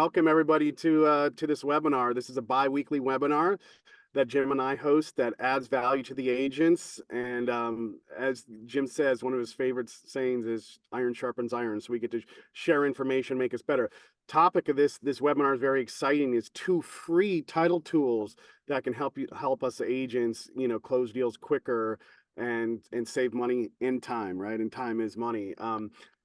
welcome everybody to this webinar. This is a bi-weekly webinar that Jim and I host that adds value to the agents. And as Jim says, one of his favorite sayings is "iron sharpens iron." So we get to share information, make us better. Topic of this webinar is very exciting. Is 2 free title tools that can help us agents, close deals quicker and save money in time, right? And time is money.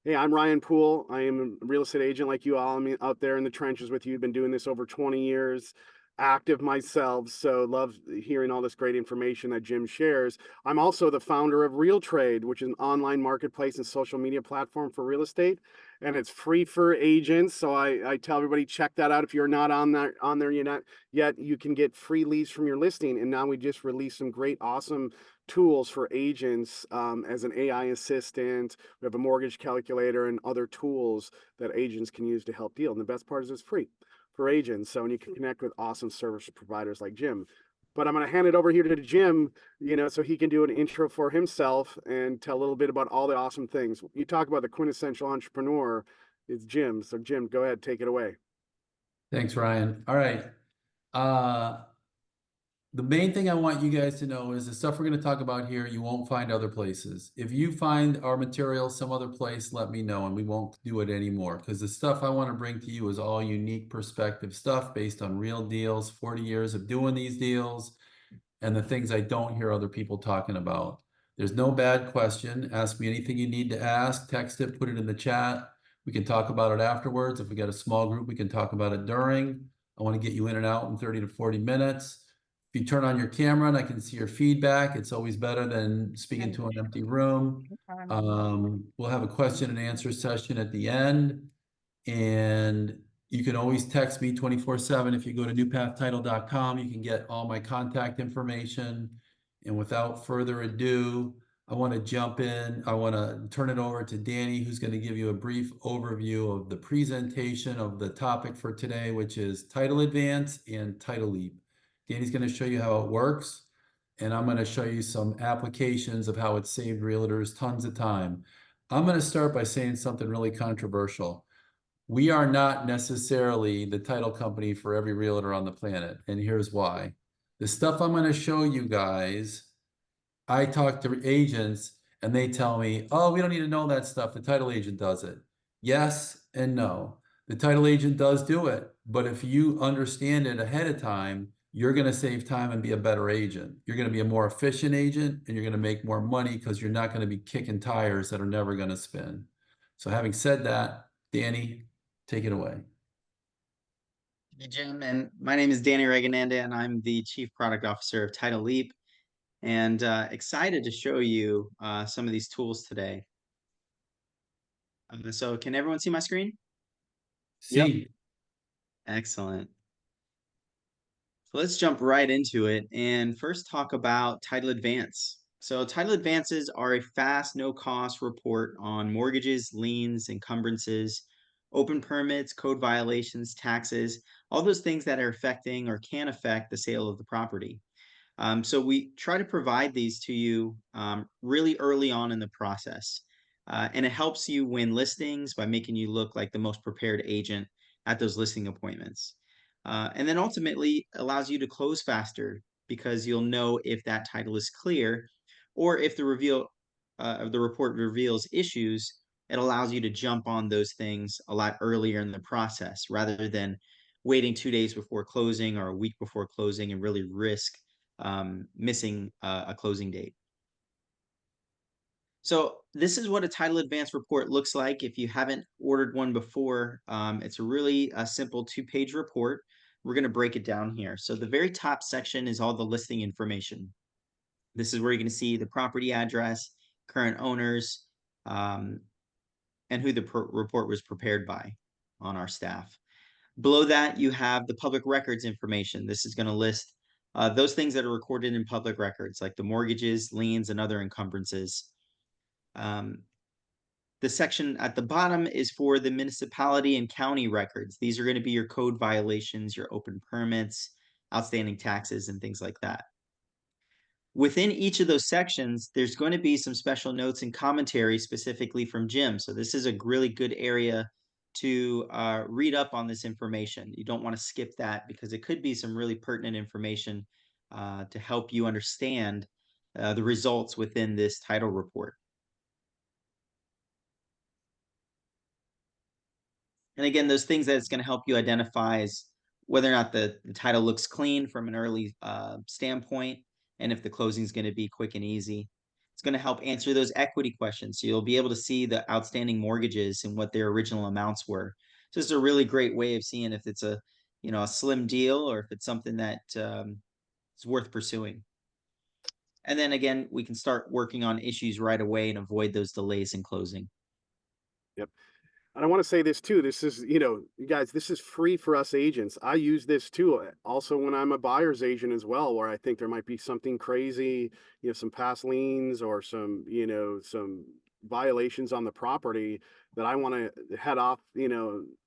Hey, I'm Ryan Poole. I am a real estate agent like you all. I'm out there in the trenches with you. Been doing this over 20 years, active myself. So love hearing all this great information that Jim shares. I'm also the founder of RealTrade, which is an online marketplace and social media platform for real estate. And it's free for agents. So I tell everybody, check that out. If you're not on there yet, you can get free leads from your listing. And now we just released some great, awesome tools for agents as an AI assistant. We have a mortgage calculator and other tools that agents can use to help deal. And the best part is it's free for agents. So, and you can connect with awesome service providers like Jim. But I'm going to hand it over here to Jim, so he can do an intro for himself and tell a little bit about all the awesome things. You talk about the quintessential entrepreneur, it's Jim. So Jim, go ahead, take it away. Thanks, Ryan. All right. The main thing I want you guys to know is the stuff we're going to talk about here, you won't find other places. If you find our material some other place, let me know and we won't do it anymore, because the stuff I want to bring to you is all unique perspective stuff based on real deals, 40 years of doing these deals, and the things I don't hear other people talking about. There's no bad question. Ask me anything you need to ask, text it, put it in the chat. We can talk about it afterwards. If we got a small group, we can talk about it during. I want to get you in and out in 30 to 40 minutes. If you turn on your camera and I can see your feedback, it's always better than speaking to an empty room. We'll have a question and answer session at the end. And you can always text me 24/7. If you go to newpathtitle.com, you can get all my contact information. And without further ado, I want to jump in. I want to turn it over to Danny, who's going to give you a brief overview of the presentation of the topic for today, which is Title Advance and Title Leap. Danny's going to show you how it works, and I'm going to show you some applications of how it saved realtors tons of time. I'm going to start by saying something really controversial. We are not necessarily the title company for every realtor on the planet, and here's why. The stuff I'm going to show you guys, I talk to agents and they tell me, oh, we don't need to know that stuff. The title agent does it. Yes and no. The title agent does do it, but if you understand it ahead of time, you're going to save time and be a better agent. You're going to be a more efficient agent and you're going to make more money because you're not going to be kicking tires that are never going to spin. So having said that, Danny, take it away. Hey, Jim, and my name is Danny Raghunandan, and I'm the Chief Product Officer of Title Leap, and excited to show you some of these tools today. So can everyone see my screen? See. Yep. Excellent. So let's jump right into it and first talk about Title Advance. So Title Advances are a fast, no-cost report on mortgages, liens, encumbrances, open permits, code violations, taxes, all those things that are affecting or can affect the sale of the property. So we try to provide these to you really early on in the process. And it helps you win listings by making you look like the most prepared agent at those listing appointments. And then ultimately allows you to close faster because you'll know if that title is clear, or if the report reveals issues, it allows you to jump on those things a lot earlier in the process rather than waiting 2 days before closing or a week before closing and really risk missing a closing date. So this is what a title advance report looks like. If you haven't ordered one before, it's a really simple 2-page report. We're going to break it down here. So the very top section is all the listing information. This is where you're going to see the property address, current owners, and who the report was prepared by on our staff. Below that, you have the public records information. This is going to list those things that are recorded in public records, like the mortgages, liens, and other encumbrances. The section at the bottom is for the municipality and county records. These are going to be your code violations, your open permits, outstanding taxes, and things like that. Within each of those sections, there's going to be some special notes and commentary specifically from Jim. So this is a really good area to read up on this information. You don't want to skip that because it could be some really pertinent information to help you understand the results within this title report. And again, those things that it's going to help you identify is whether or not the title looks clean from an early standpoint, and if the closing is going to be quick and easy. It's going to help answer those equity questions. So you'll be able to see the outstanding mortgages and what their original amounts were. So it's a really great way of seeing if it's a, a slim deal or if it's something that is worth pursuing. And then again, we can start working on issues right away and avoid those delays in closing. Yep. And I want to say this too. This is, you guys, this is free for us agents. I use this too. Also, when I'm a buyer's agent as well, where I think there might be something crazy, some past liens or some violations on the property that I want to head off,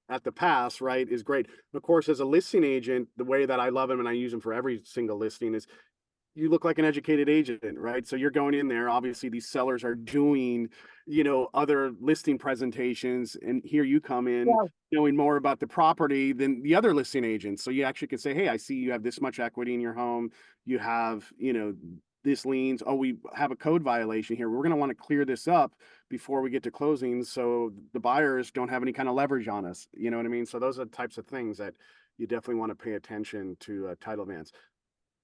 at the pass, right, is great. Of course, as a listing agent, the way that I love them and I use them for every single listing is you look like an educated agent, right? So you're going in there. Obviously, these sellers are doing, other listing presentations, and here you come in knowing more about the property than the other listing agents. So you actually can say, "Hey, I see you have this much equity in your home. You have, this liens. Oh, we have a code violation here. We're going to want to clear this up before we get to closing, so the buyers don't have any kind of leverage on us." You know what I mean? So those are the types of things that you definitely want to pay attention to title advance.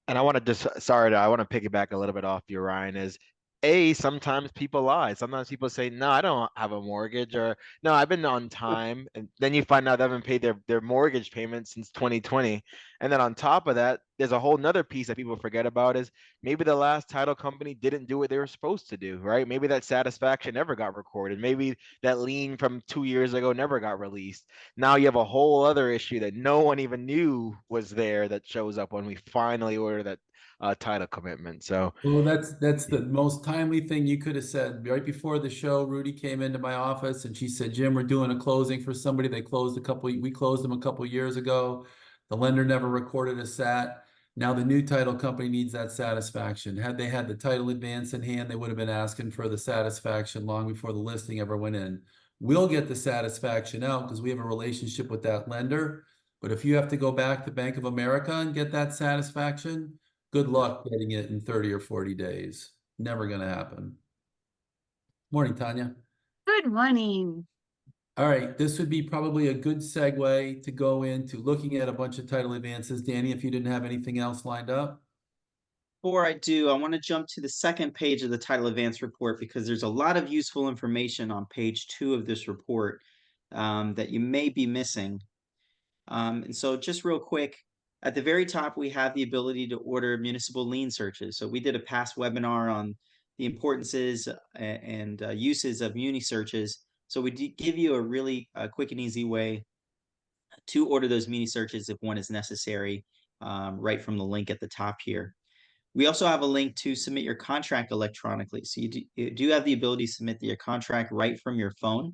And I want to just, I want to piggyback a little bit off you, Ryan, is sometimes people lie. Sometimes people say, no, I don't have a mortgage, or no, I've been on time. And then you find out they haven't paid their mortgage payment since 2020. And then on top of that, there's a whole nother piece that people forget about is maybe the last title company didn't do what they were supposed to do, right? Maybe that satisfaction never got recorded. Maybe that lien from 2 years ago never got released. Now you have a whole other issue that no one even knew was there that shows up when we finally order that title commitment. So, well, that's the most timely thing you could have said. Right before the show, Rudy came into my office and she said, "Jim, we're doing a closing for somebody. We closed them a couple years ago. The lender never recorded a SAT. Now the new title company needs that satisfaction. Had they had the title advance in hand, they would have been asking for the satisfaction long before the listing ever went in. We'll get the satisfaction out because we have a relationship with that lender. But if you have to go back to Bank of America and get that satisfaction, good luck getting it in 30 or 40 days. Never going to happen." Morning, Tanya. Good morning. All right, this would be probably a good segue to go into looking at a bunch of title advances. Danny, if you didn't have anything else lined up. Before I do, I want to jump to the second page of the title advance report because there's a lot of useful information on page 2 of this report that you may be missing. And so just real quick, at the very top, we have the ability to order municipal lien searches. So we did a past webinar on the importances and uses of muni searches. So we give you a really quick and easy way to order those muni searches if one is necessary, right from the link at the top here. We also have a link to submit your contract electronically. So you do have the ability to submit your contract right from your phone.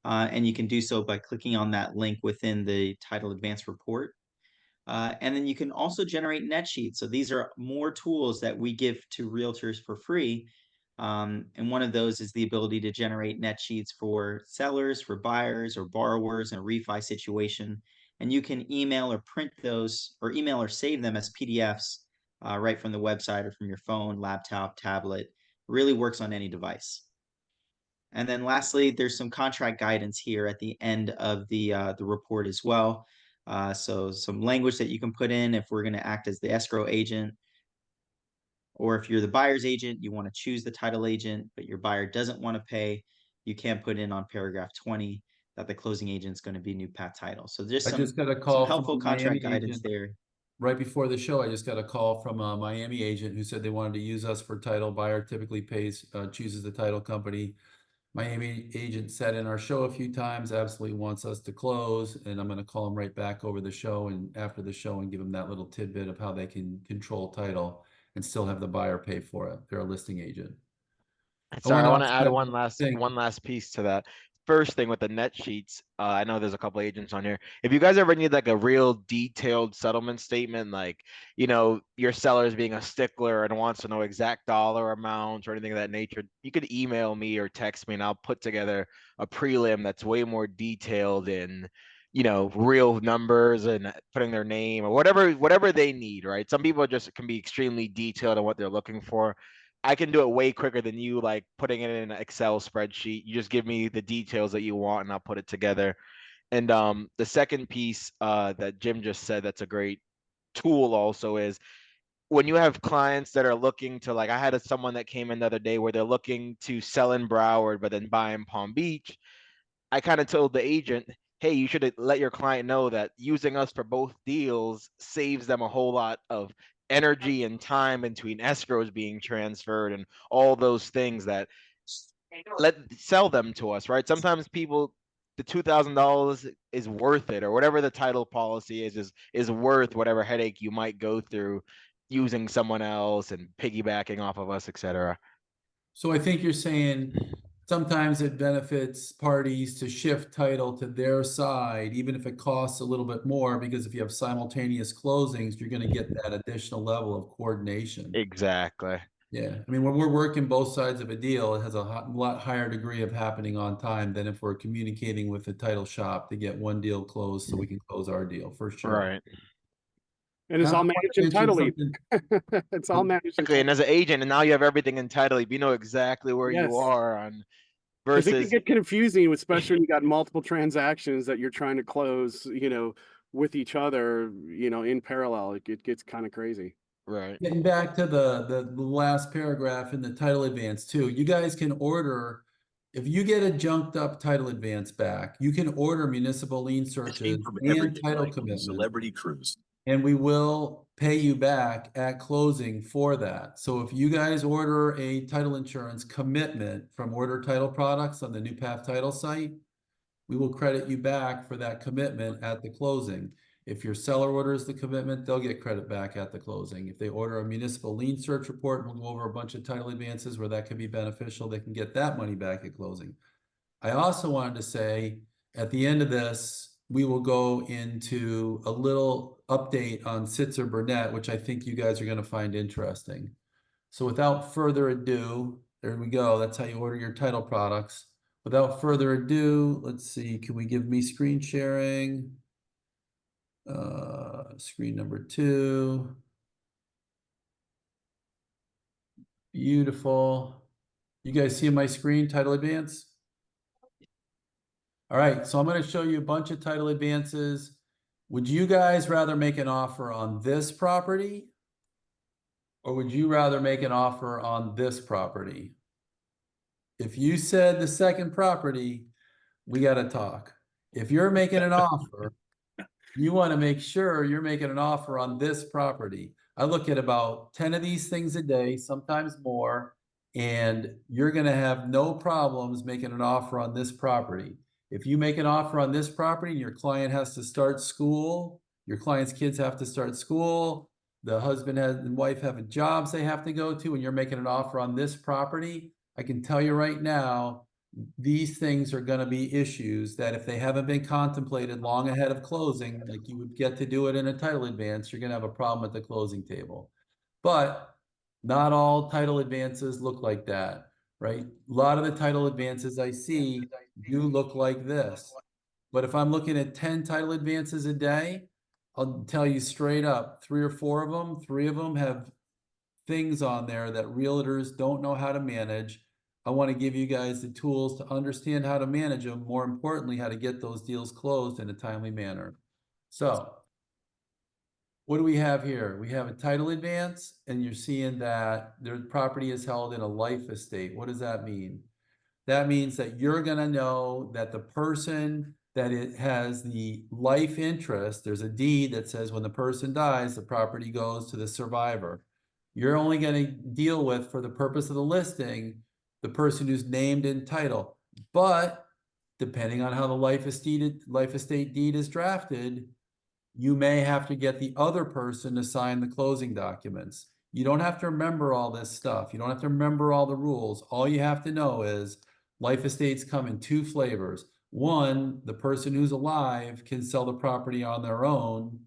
And you can do so by clicking on that link within the title advance report. And then you can also generate net sheets. So these are more tools that we give to realtors for free. And one of those is the ability to generate net sheets for sellers, for buyers, or borrowers in a refi situation. And you can email or print those, or email or save them as PDFs right from the website or from your phone, laptop, tablet. Really works on any device. And then lastly, there's some contract guidance here at the end of the report as well. So some language that you can put in if we're going to act as the escrow agent, or if you're the buyer's agent, you want to choose the title agent, but your buyer doesn't want to pay, you can put in on paragraph 20 that the closing agent is going to be new path title. So there's I some, just got a some call from helpful a Miami contract guidance agent. there. Right before the show, I just got a call from a Miami agent who said they wanted to use us for title. Buyer typically chooses the title company. Miami agent said in our show a few times, absolutely wants us to close, and I'm going to call him right back over the show and after the show and give him that little tidbit of how they can control title and still have the buyer pay for it. They're a listing agent. sorry, I want to ask add that one thing. last piece to that. first thing with the net sheets, I know there's a couple agents on here. If you guys ever need like a real detailed settlement statement, like, your seller's being a stickler and wants to know exact dollar amounts or anything of that nature, you could email me or text me and I'll put together a prelim that's way more detailed in, real numbers and putting their name or whatever they need, right? Some people just can be extremely detailed on what they're looking for. I can do it way quicker than you, like putting it in an Excel spreadsheet. You just give me the details that you want and I'll put it together. And the second piece that Jim just said that's a great tool also is when you have clients that are looking to, like, I had someone that came in the other day where they're looking to sell in Broward but then buy in Palm Beach. I kind of told the agent, hey, you should let your client know that using us for both deals saves them a whole lot of energy and time between escrows being transferred and all those things that sell them to us, right? Sometimes people, the $2,000 is worth it, or whatever the title policy is worth whatever headache you might go through using someone else and piggybacking off of us, etc. So I think you're saying sometimes it benefits parties to shift title to their side, even if it costs a little bit more, because if you have simultaneous closings, you're going to get that additional level of coordination. Exactly. Yeah. I mean, when we're working both sides of a deal, it has a lot higher degree of happening on time than if we're communicating with the title shop to get one deal closed so we can close our deal, for sure. Right. And it's all managed in Title Lead. It's all managed in Exactly. And Title. as an agent, and now you have everything in Title Lead, you know exactly where you Yes. are on Because it can versus get confusing, especially when you got multiple transactions that you're trying to close, with each other, in parallel. It gets kind of crazy. right. Getting back to the last paragraph in the title advance too, you guys can order, if you get a junked up title advance back, you can order municipal lien searches and title commitments. Celebrity Cruise. And we will pay you back at closing for that. So if you guys order a title insurance commitment from Order Title Products on the New Path Title site, we will credit you back for that commitment at the closing. If your seller orders the commitment, they'll get credit back at the closing. If they order a municipal lien search report, we'll go over a bunch of title advances where that can be beneficial. They can get that money back at closing. I also wanted to say at the end of this, we will go into a little update on Sitzer Burnett, which I think you guys are going to find interesting. So without further ado, there we go. That's how you order your title products. Without further ado, let's see, can we give me screen sharing? Screen number 2. Beautiful. You guys see my screen, title advance? All right, so I'm going to show you a bunch of title advances. Would you guys rather make an offer on this property? Or would you rather make an offer on this property? If you said the second property, we got to talk. If you're making an offer, you want to make sure you're making an offer on this property. I look at about 10 of these things a day, sometimes more, and you're going to have no problems making an offer on this property. If you make an offer on this property and your client has to start school, your client's kids have to start school, the husband and wife have jobs they have to go to, and you're making an offer on this property, I can tell you right now, these things are going to be issues that if they haven't been contemplated long ahead of closing, like you would get to do it in a title advance, you're going to have a problem at the closing table. But not all title advances look like that, right? A lot of the title advances I see do look like this. But if I'm looking at 10 title advances a day, I'll tell you straight up, 3 or 4 of them, 3 of them have things on there that realtors don't know how to manage. I want to give you guys the tools to understand how to manage them. More importantly, how to get those deals closed in a timely manner. So what do we have here? We have a title advance, and you're seeing that their property is held in a life estate. What does that mean? That means that you're going to know that the person that it has the life interest, there's a deed that says when the person dies, the property goes to the survivor. You're only going to deal with, for the purpose of the listing, the person who's named in title. But depending on how the life estate deed is drafted, you may have to get the other person to sign the closing documents. You don't have to remember all this stuff. You don't have to remember all the rules. All you have to know is Life estates come in two flavors. One, the person who's alive can sell the property on their own.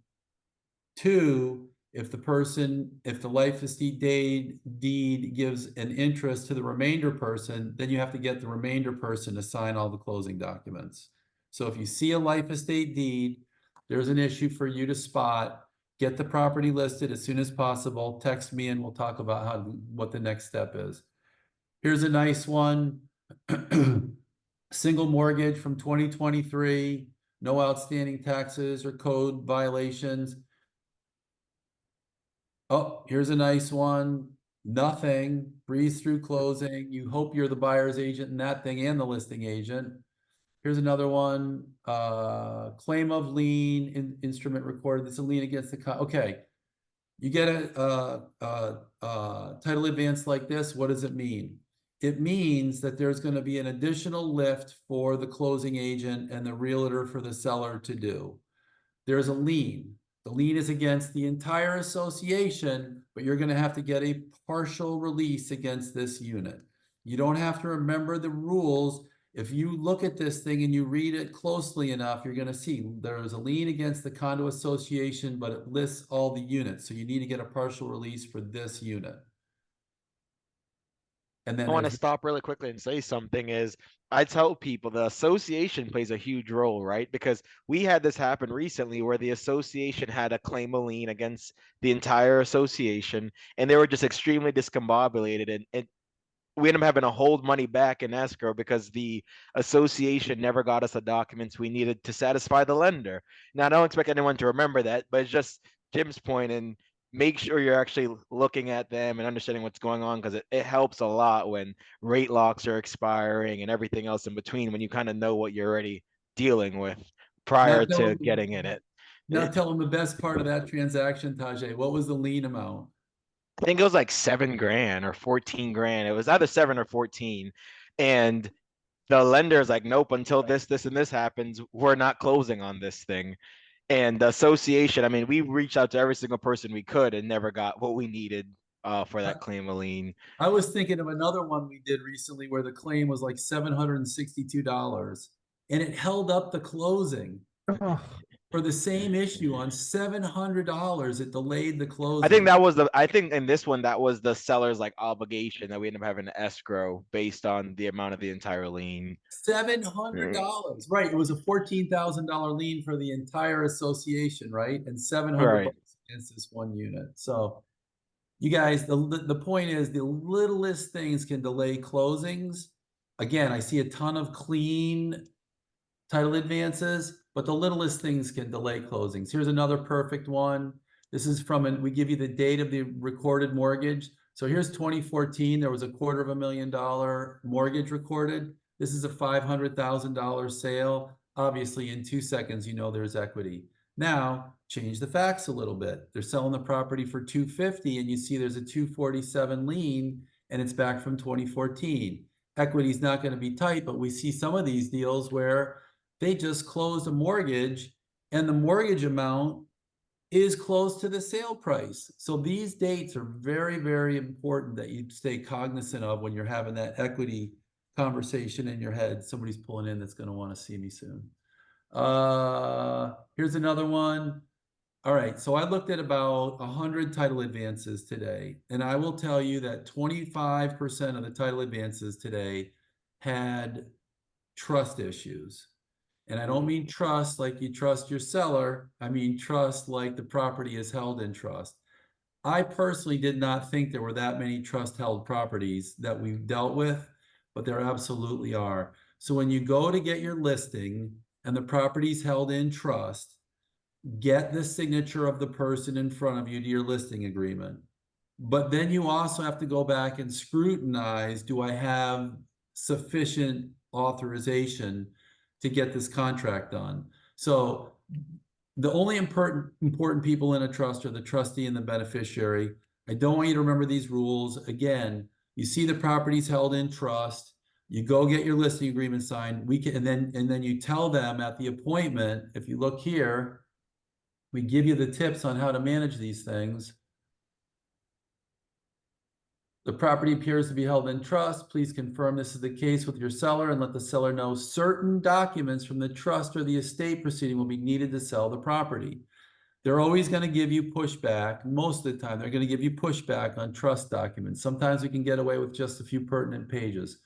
Two, if the life estate deed gives an interest to the remainder person, then you have to get the remainder person to sign all the closing documents. So if you see a life estate deed, there's an issue for you to spot. Get the property listed as soon as possible. Text me and we'll talk about what the next step is. Here's a nice one. Single mortgage from 2023, no outstanding taxes or code violations. Oh, here's a nice one. Nothing. Breeze through closing. You hope you're the buyer's agent in that thing and the listing agent. Here's another one. Claim of lien, instrument recorded. This is a lien against the okay. You get a title advance like this. What does it mean? It means that there's going to be an additional lift for the closing agent and the realtor for the seller to do. There's a lien. The lien is against the entire association, but you're going to have to get a partial release against this unit. You don't have to remember the rules. If you look at this thing and you read it closely enough, you're going to see there is a lien against the condo association, but it lists all the units. So you need to get a partial release for this unit. And then I want to stop really quickly and say something is I tell people the association plays a huge role, right? Because we had this happen recently where the association had a claim a lien against the entire association and they were just extremely discombobulated and we ended up having to hold money back in escrow because the association never got us the documents we needed to satisfy the lender. Now, I don't expect anyone to remember that, but it's just Jim's point, and make sure you're actually looking at them and understanding what's going on because it helps a lot when rate locks are expiring and everything else in between when you kind of know what you're already dealing with prior to getting in it. Now tell them the best part of that transaction, Tajay. What was the lien amount? I think it was like $7,000 or 14 grand. It was either 7 or 14. And the lender is like, nope, until this, and this happens, we're not closing on this thing. And the association, I mean, we reached out to every single person we could and never got what we needed for that claim of lien. I was thinking of another one we did recently where the claim was like $762 and it held up the closing. For the same issue on $700, it delayed the closing. I think in this one, that was the seller's like obligation that we ended up having to escrow based on the amount of the entire lien. $700, right? It was a $14,000 lien for the entire association, right? And $700 against this one unit. So you guys, the point is the littlest things can delay closings. Again, I see a ton of clean title advances, but the littlest things can delay closings. Here's another perfect one. This is we give you the date of the recorded mortgage. So here's 2014. There was a $250,000 mortgage recorded. This is a $500,000 sale. Obviously, in 2 seconds, you know there's equity. Now, change the facts a little bit. They're selling the property for $250,000, and you see there's a $247,000 lien, and it's back from 2014. Equity is not going to be tight, but we see some of these deals where they just closed a mortgage and the mortgage amount is close to the sale price. So these dates are very, very important that you stay cognizant of when you're having that equity conversation in your head. Somebody's pulling in that's going to want to see me soon. Here's another one. All right, so I looked at about 100 title advances today, and I will tell you that 25% of the title advances today had trust issues. And I don't mean trust like you trust your seller. I mean trust like the property is held in trust. I personally did not think there were that many trust held properties that we've dealt with, but there absolutely are. So when you go to get your listing and the property's held in trust, get the signature of the person in front of you to your listing agreement. But then you also have to go back and scrutinize, do I have sufficient authorization to get this contract done? So the only important people in a trust are the trustee and the beneficiary. I don't want you to remember these rules. Again, you see the properties held in trust, you go get your listing agreement signed, and then you tell them at the appointment, if you look here, we give you the tips on how to manage these things. The property appears to be held in trust. Please confirm this is the case with your seller and let the seller know certain documents from the trust or the estate proceeding will be needed to sell the property. They're always going to give you pushback. Most of the time, they're going to give you pushback on trust documents. Sometimes we can get away with just a few pertinent pages.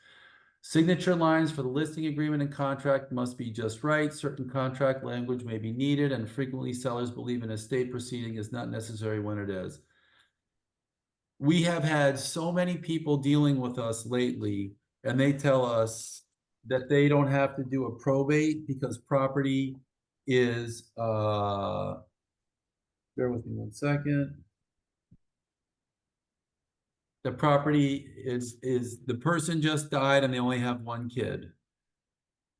Signature lines for the listing agreement and contract must be just right. Certain contract language may be needed, and frequently sellers believe an estate proceeding is not necessary when it is. We have had so many people dealing with us lately, and they tell us that they don't have to do a probate because property is, bear with me 1 second. The property is the person just died and they only have one kid.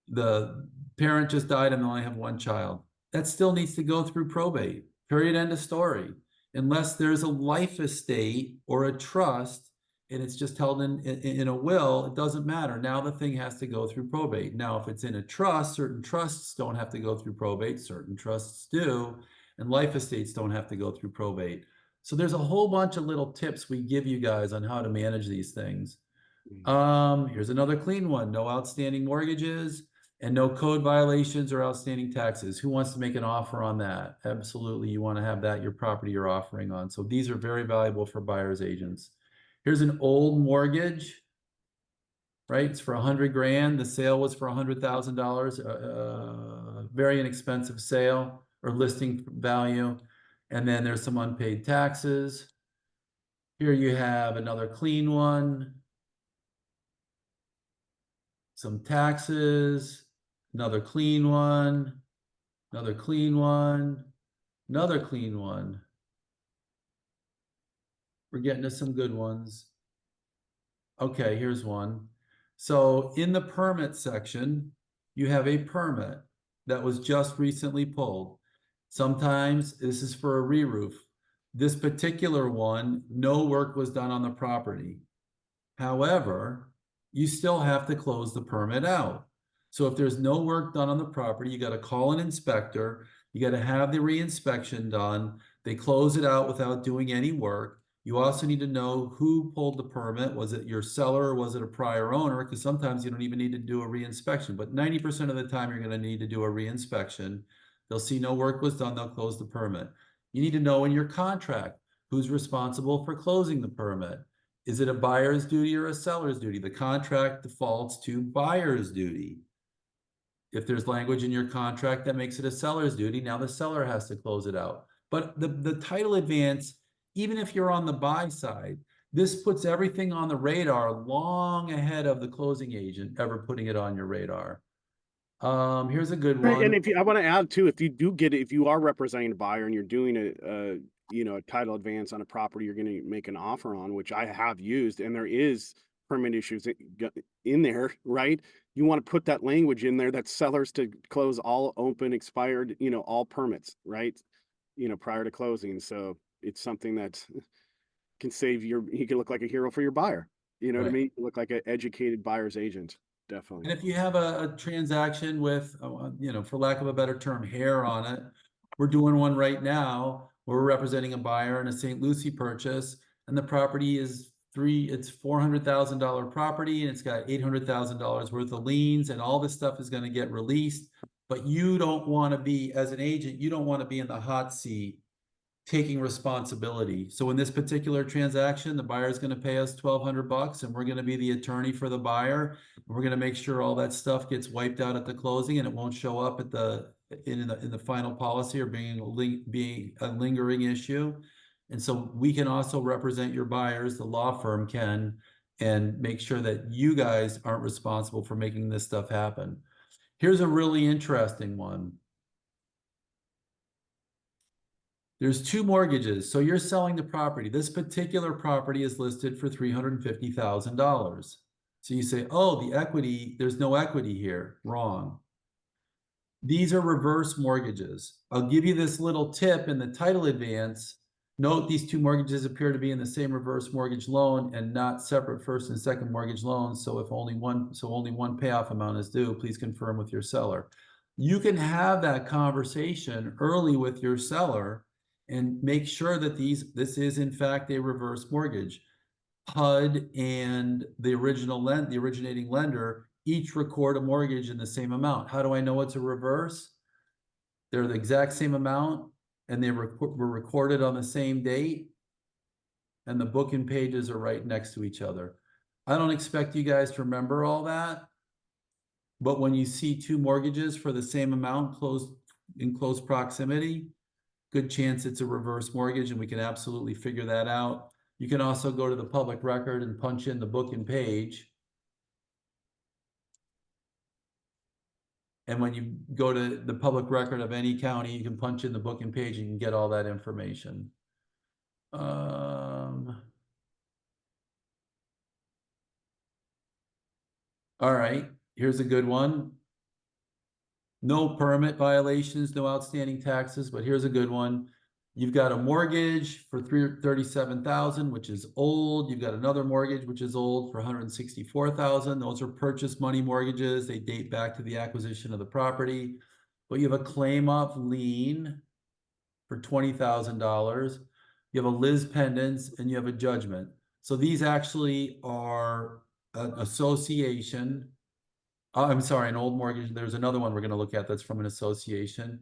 The parent just died and they only have one child. That still needs to go through probate, period, end of story. Unless there's a life estate or a trust and it's just held in a will, it doesn't matter. Now the thing has to go through probate. Now, if it's in a trust, certain trusts don't have to go through probate, certain trusts do, and life estates don't have to go through probate. So there's a whole bunch of little tips we give you guys on how to manage these things. Here's another clean one. No outstanding mortgages and no code violations or outstanding taxes. Who wants to make an offer on that? Absolutely, you want to have that your property you're offering on. So these are very valuable for buyers agents. Here's an old mortgage, right? It's for 100 grand. The sale was for $100,000. Very inexpensive sale or listing value. And then there's some unpaid taxes. Here you have another clean one. Some taxes, another clean one, another clean one, another clean one. We're getting to some good ones. Okay, here's one. So in the permit section, you have a permit that was just recently pulled. Sometimes this is for a re-roof. This particular one, no work was done on the property. However, you still have to close the permit out. So if there's no work done on the property, you got to call an inspector, you got to have the re-inspection done. They close it out without doing any work. You also need to know who pulled the permit. Was it your seller or was it a prior owner? Because sometimes you don't even need to do a re-inspection, but 90% of the time you're going to need to do a re-inspection. They'll see no work was done, they'll close the permit. You need to know in your contract who's responsible for closing the permit. Is it a buyer's duty or a seller's duty? The contract defaults to buyer's duty. If there's language in your contract that makes it a seller's duty, now the seller has to close it out. But the title advance, even if you're on the buy side, this puts everything on the radar long ahead of the closing agent ever putting it on your radar. Here's a good one. And if you, I want to add too, if you do get it, if you are representing a buyer and you're doing a title advance on a property you're going to make an offer on, which I have used, and there is permit issues in there, right? You want to put that language in there that sellers to close all open, expired, all permits, right? Prior to closing. So it's something that can save you can look like a hero for your buyer. You know what I mean? You look like an educated buyer's agent. Definitely. And if you have a transaction with, for lack of a better term, hair on it, we're doing one right now where we're representing a buyer in a St. Lucie purchase, and the property is it's $400,000 property, and it's got $800,000 worth of liens, and all this stuff is going to get released. But you don't want to be, as an agent, you don't want to be in the hot seat taking responsibility. So in this particular transaction, the buyer is going to pay us $1,200 and we're going to be the attorney for the buyer. We're going to make sure all that stuff gets wiped out at the closing and it won't show up at in the final policy or being a lingering issue. And so we can also represent your buyers, the law firm can, and make sure that you guys aren't responsible for making this stuff happen. Here's a really interesting one. There's two mortgages. So you're selling the property. This particular property is listed for $350,000. So you say, oh, the equity, there's no equity here. Wrong. These are reverse mortgages. I'll give you this little tip in the title advance. Note these two mortgages appear to be in the same reverse mortgage loan and not separate first and second mortgage loans. So if only one payoff amount is due, please confirm with your seller. You can have that conversation early with your seller and make sure that this is in fact a reverse mortgage. HUD and the originating lender each record a mortgage in the same amount. How do I know it's a reverse? They're the exact same amount and they were recorded on the same date. And the book and pages are right next to each other. I don't expect you guys to remember all that. But when you see two mortgages for the same amount in close proximity, good chance it's a reverse mortgage, and we can absolutely figure that out. You can also go to the public record and punch in the book and page. And when you go to the public record of any county, you can punch in the book and page and you can get all that information. All right, here's a good one. No permit violations, no outstanding taxes, but here's a good one. You've got a mortgage for $337,000, which is old. You've got another mortgage, which is old, for $164,000. Those are purchase money mortgages. They date back to the acquisition of the property. But you have a claim off lien for $20,000. You have a Liz pendants and you have a judgment. So these actually are an association. I'm sorry, an old mortgage. There's another one we're going to look at that's from an association.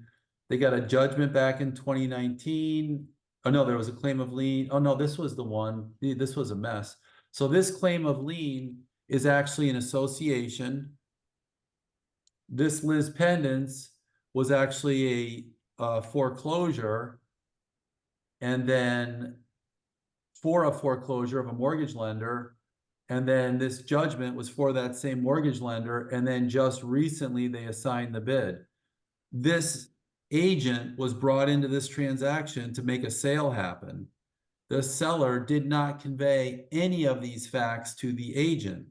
They got a judgment back in 2019. Oh no, there was a claim of lien. Oh no, this was the one. This was a mess. So this claim of lien is actually an association. This Liz pendants was actually a foreclosure. And then for a foreclosure of a mortgage lender. And then this judgment was for that same mortgage lender. And then just recently they assigned the bid. This agent was brought into this transaction to make a sale happen. The seller did not convey any of these facts to the agent.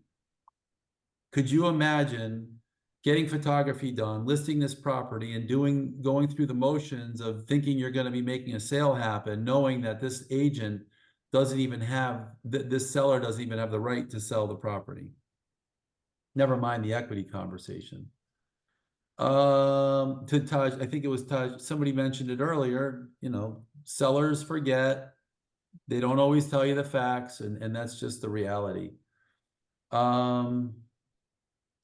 Could you imagine getting photography done, listing this property, and going through the motions of thinking you're going to be making a sale happen, knowing that this agent doesn't even have, this seller doesn't even have the right to sell the property? Never mind the equity conversation. To Taj, I think it was Taj, somebody mentioned it earlier, sellers forget, they don't always tell you the facts, and that's just the reality.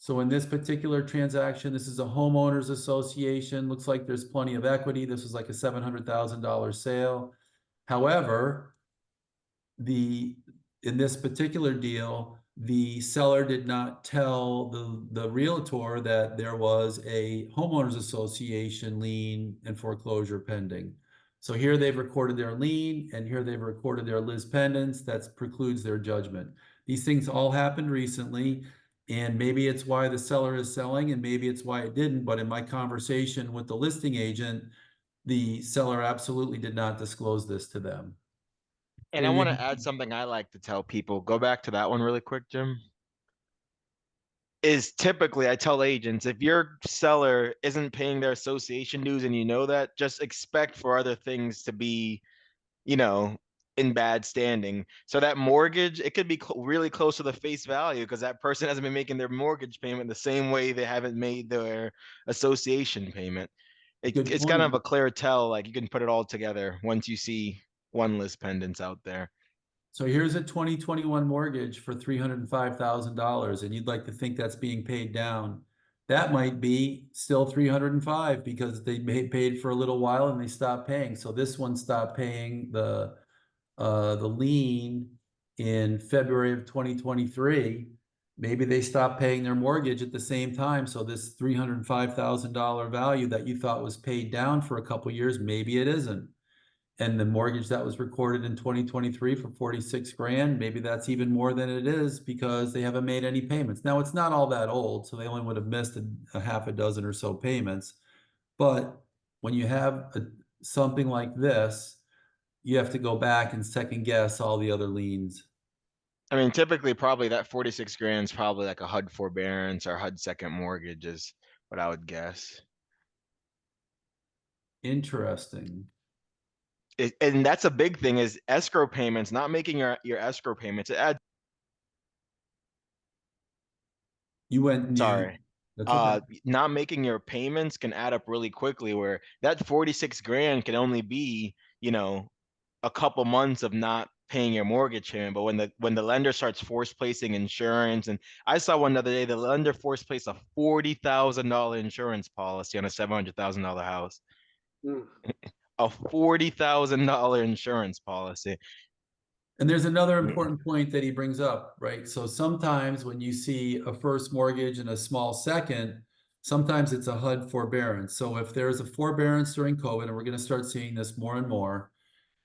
So in this particular transaction, this is a homeowners association. Looks like there's plenty of equity. This was like a $700,000 sale. However, in this particular deal, the seller did not tell the realtor that there was a homeowners association lien and foreclosure pending. So here they've recorded their lien, and here they've recorded their Liz pendants. That precludes their judgment. These things all happened recently. And maybe it's why the seller is selling, and maybe it's why it didn't. But in my conversation with the listing agent, the seller absolutely did not disclose this to them. And I want to add something I like to tell people. Go back to that one really quick, Jim. Is typically I tell agents, if your seller isn't paying their association dues and you know that, just expect for other things to be, in bad standing. So that mortgage, it could be really close to the face value because that person hasn't been making their mortgage payment the same way they haven't made their association payment. It's kind of a clear tell, like you can put it all together once you see one list pendants out there. So here's a 2021 mortgage for $305,000, and you'd like to think that's being paid down. That might be still 305 because they paid for a little while and they stopped paying. So this one stopped paying the lien in February of 2023. Maybe they stopped paying their mortgage at the same time. So this $305,000 value that you thought was paid down for a couple years, maybe it isn't. And the mortgage that was recorded in 2023 for 46 grand, maybe that's even more than it is because they haven't made any payments. Now, it's not all that old, so they only would have missed a half a dozen or so payments. But when you have something like this, you have to go back and second guess all the other liens. I mean, typically, probably that 46 grand is probably like a HUD forbearance or HUD second mortgage is what I would guess. Interesting. And that's a big thing is escrow payments, not making your escrow payments. It adds. You went. Sorry. That's okay. Not making your payments can add up really quickly where that 46 grand can only be, a couple months of not paying your mortgage payment. But when the lender starts force placing insurance, and I saw one the other day, the lender force placed a $40,000 insurance policy on a $700,000 house. Mm. A $40,000 insurance policy. And there's another important point that he brings up, right? So sometimes when you see a first mortgage and a small second, sometimes it's a HUD forbearance. So if there's a forbearance during COVID, and we're going to start seeing this more and more,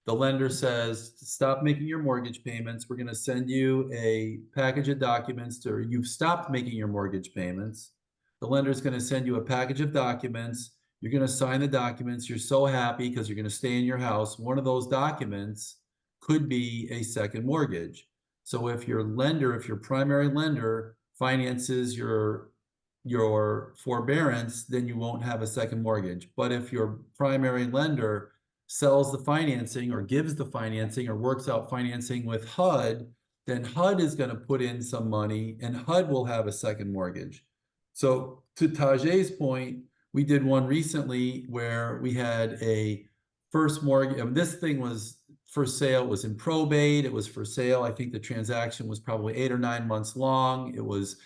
the lender says, stop making your mortgage payments. We're going to send you a package of documents to, you've stopped making your mortgage payments. The lender's going to send you a package of documents. You're going to sign the documents. You're so happy because you're going to stay in your house. One of those documents could be a second mortgage. So if your lender, if your primary lender finances your forbearance, then you won't have a second mortgage. But if your primary lender sells the financing or gives the financing or works out financing with HUD, then HUD is going to put in some money and HUD will have a second mortgage. So to Tajay's point, we did one recently where we had a first mortgage. This thing was for sale, it was in probate, it was for sale. I think the transaction was probably 8 or 9 months long. It was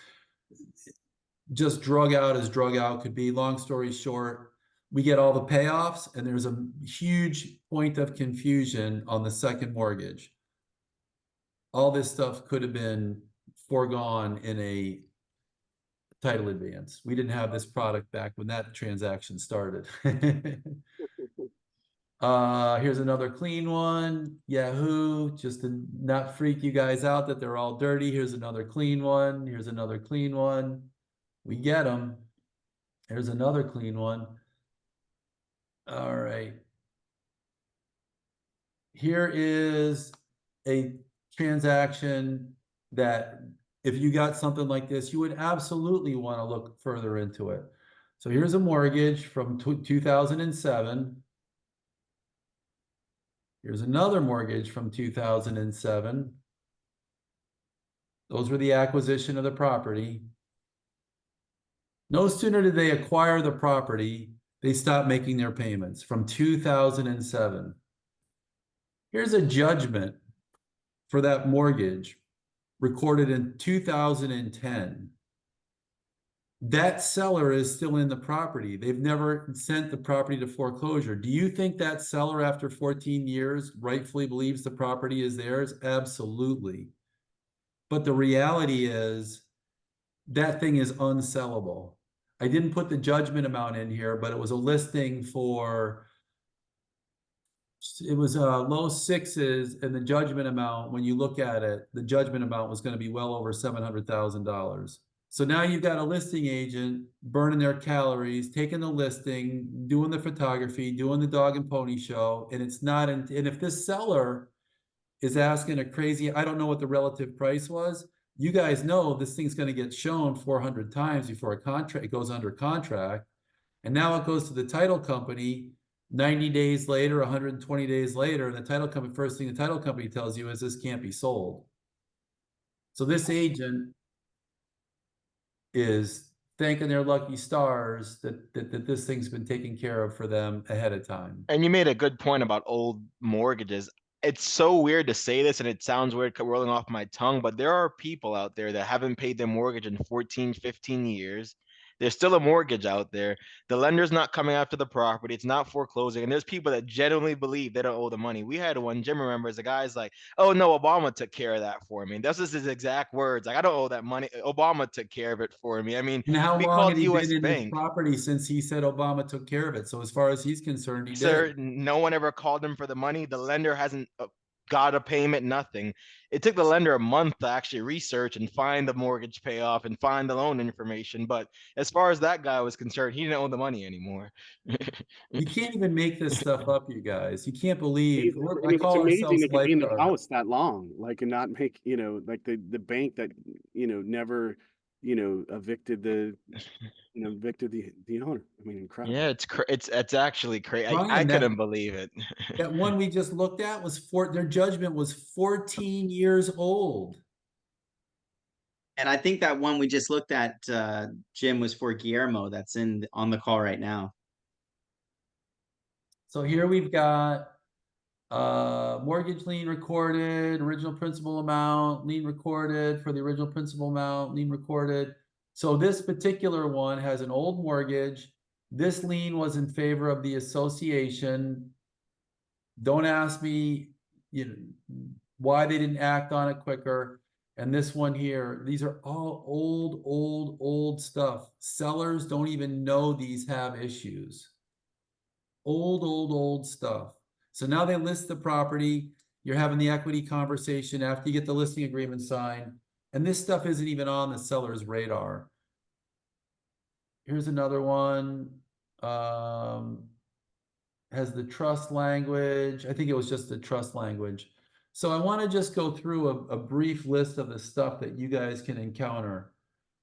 just drug out as drug out could be. Long story short, we get all the payoffs and there's a huge point of confusion on the second mortgage. All this stuff could have been foregone in a title advance. We didn't have this product back when that transaction started. Here's another clean one. Yahoo, just to not freak you guys out that they're all dirty. Here's another clean one. Here's another clean one. We get them. Here's another clean one. All right. Here is a transaction that if you got something like this, you would absolutely want to look further into it. So here's a mortgage from 2007. Here's another mortgage from 2007. Those were the acquisition of the property. No sooner did they acquire the property, they stopped making their payments from 2007. Here's a judgment for that mortgage recorded in 2010. That seller is still in the property. They've never sent the property to foreclosure. Do you think that seller after 14 years rightfully believes the property is theirs? Absolutely. But the reality is that thing is unsellable. I didn't put the judgment amount in here, but it was a listing for, it was low sixes, and the judgment amount, when you look at it, the judgment amount was going to be well over $700,000. So now you've got a listing agent burning their calories, taking the listing, doing the photography, doing the dog and pony show, and it's not, and if this seller is asking a crazy, I don't know what the relative price was, you guys know this thing's going to get shown 400 times before a contract, it goes under contract. And now it goes to the title company 90 days later, 120 days later, and the title company, first thing the title company tells you is this can't be sold. So this agent is thanking their lucky stars that this thing's been taken care of for them ahead of time. And you made a good point about old mortgages. It's so weird to say this, and it sounds weird rolling off my tongue, but there are people out there that haven't paid their mortgage in 14, 15 years. There's still a mortgage out there. The lender's not coming after the property. It's not foreclosing. And there's people that genuinely believe they don't owe the money. We had one, Jim remembers, the guy's like, oh, no, Obama took care of that for me. And that's just his exact words. Like, I don't owe that money. Obama took care of it for me. I mean, And how we long called had he US been in his Bank. property since he said Obama took care of it? So as far as he's concerned, he Sir, did. no one ever called him for the money. The lender hasn't got a payment, nothing. It took the lender a month to actually research and find the mortgage payoff and find the loan information. But as far as that guy was concerned, he didn't owe the money anymore. You can't even make this stuff up, you guys. You can't believe. I I mean, it's call amazing ourselves they could be in the lifeguards. house that long, like, and not make, like the bank that, never, evicted the owner. I mean, incredible. Yeah, it's actually crazy. I Ryan, couldn't believe it. that one we just looked at was their judgment was 14 years old. And I think that one we just looked at, Jim, was for Guillermo. That's on the call right now. So here we've got Mortgage lien recorded, original principal amount, lien recorded for the original principal amount, lien recorded. So this particular one has an old mortgage. This lien was in favor of the association. Don't ask me, why they didn't act on it quicker. And this one here, these are all old stuff. Sellers don't even know these have issues. Old stuff. So now they list the property. You're having the equity conversation after you get the listing agreement signed. And this stuff isn't even on the seller's radar. Here's another one. Has the trust language. I think it was just the trust language. So I want to just go through a brief list of the stuff that you guys can encounter.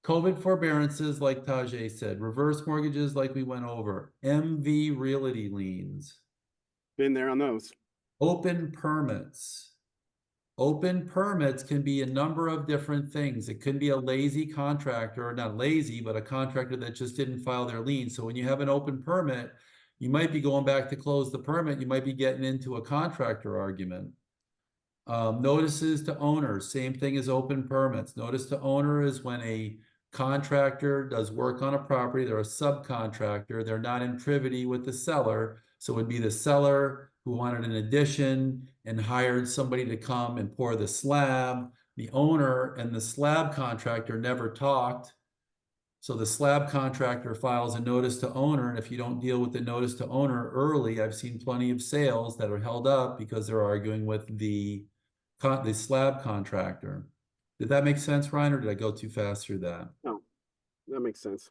COVID forbearances, like Tajay said, reverse mortgages, like we went over, MV realty liens, Been there on those. open permits. Open permits can be a number of different things. It could be a lazy contractor, or not lazy, but a contractor that just didn't file their lien. So when you have an open permit, you might be going back to close the permit. You might be getting into a contractor argument. Notices to owners, same thing as open permits. Notice to owner is when a contractor does work on a property, they're a subcontractor, they're not in privity with the seller. So it would be the seller who wanted an addition and hired somebody to come and pour the slab. The owner and the slab contractor never talked. So the slab contractor files a notice to owner, and if you don't deal with the notice to owner early, I've seen plenty of sales that are held up because they're arguing with the slab contractor. Did that make sense, Ryan, or did I go too fast through that? No, that makes sense.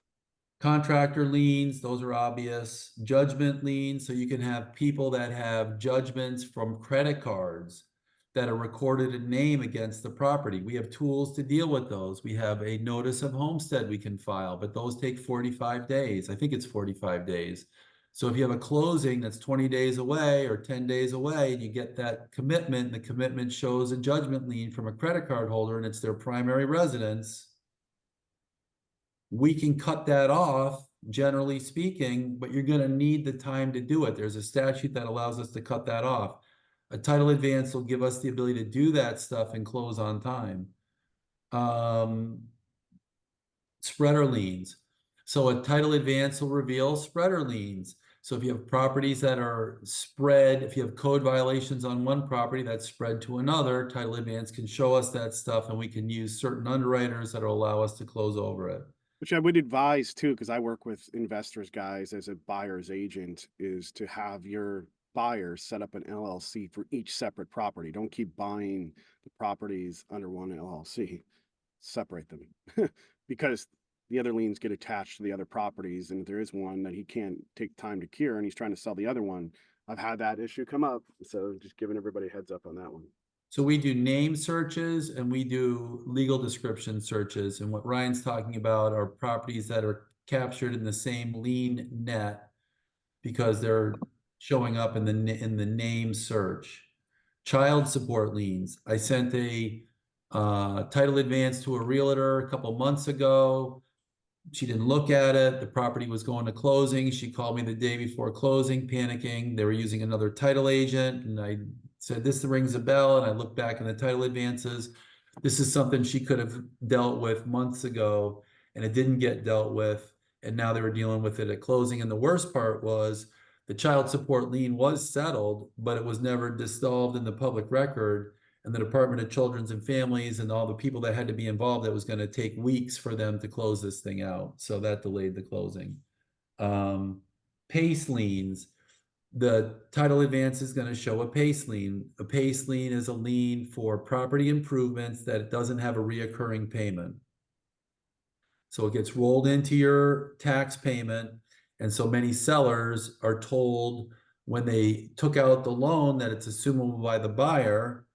Contractor liens, those are obvious. Judgment liens, so you can have people that have judgments from credit cards that are recorded in name against the property. We have tools to deal with those. We have a notice of homestead we can file, but those take 45 days. I think it's 45 days. So if you have a closing that's 20 days away or 10 days away, and you get that commitment, and the commitment shows a judgment lien from a credit card holder and it's their primary residence, we can cut that off, generally speaking, but you're going to need the time to do it. There's a statute that allows us to cut that off. A title advance will give us the ability to do that stuff and close on time. Spreader liens. So a title advance will reveal spreader liens. So if you have properties that are spread, if you have code violations on one property that's spread to another, title advance can show us that stuff, and we can use certain underwriters that will allow us to close over it. Which I would advise too, because I work with investors guys as a buyer's agent, is to have your buyer set up an LLC for each separate property. Don't keep buying the properties under one LLC. Separate them because the other liens get attached to the other properties. And if there is one that he can't take time to cure and he's trying to sell the other one, I've had that issue come up. So just giving everybody a heads up on that one. So we do name searches and we do legal description searches. And what Ryan's talking about are properties that are captured in the same lien net because they're showing up in the name search. Child support liens. I sent a title advance to a realtor a couple months ago. She didn't look at it. The property was going to closing. She called me the day before closing, panicking. They were using another title agent. And I said, this rings a bell. And I looked back in the title advances. This is something she could have dealt with months ago, and it didn't get dealt with. And now they were dealing with it at closing. And the worst part was the child support lien was settled, but it was never dissolved in the public record. And the Department of Children's and Families and all the people that had to be involved, it was going to take weeks for them to close this thing out. So that delayed the closing. PACE liens. The title advance is going to show a PACE lien. A PACE lien is a lien for property improvements that it doesn't have a reoccurring payment. So it gets rolled into your tax payment. And so many sellers are told when they took out the loan that it's assumable by the buyer,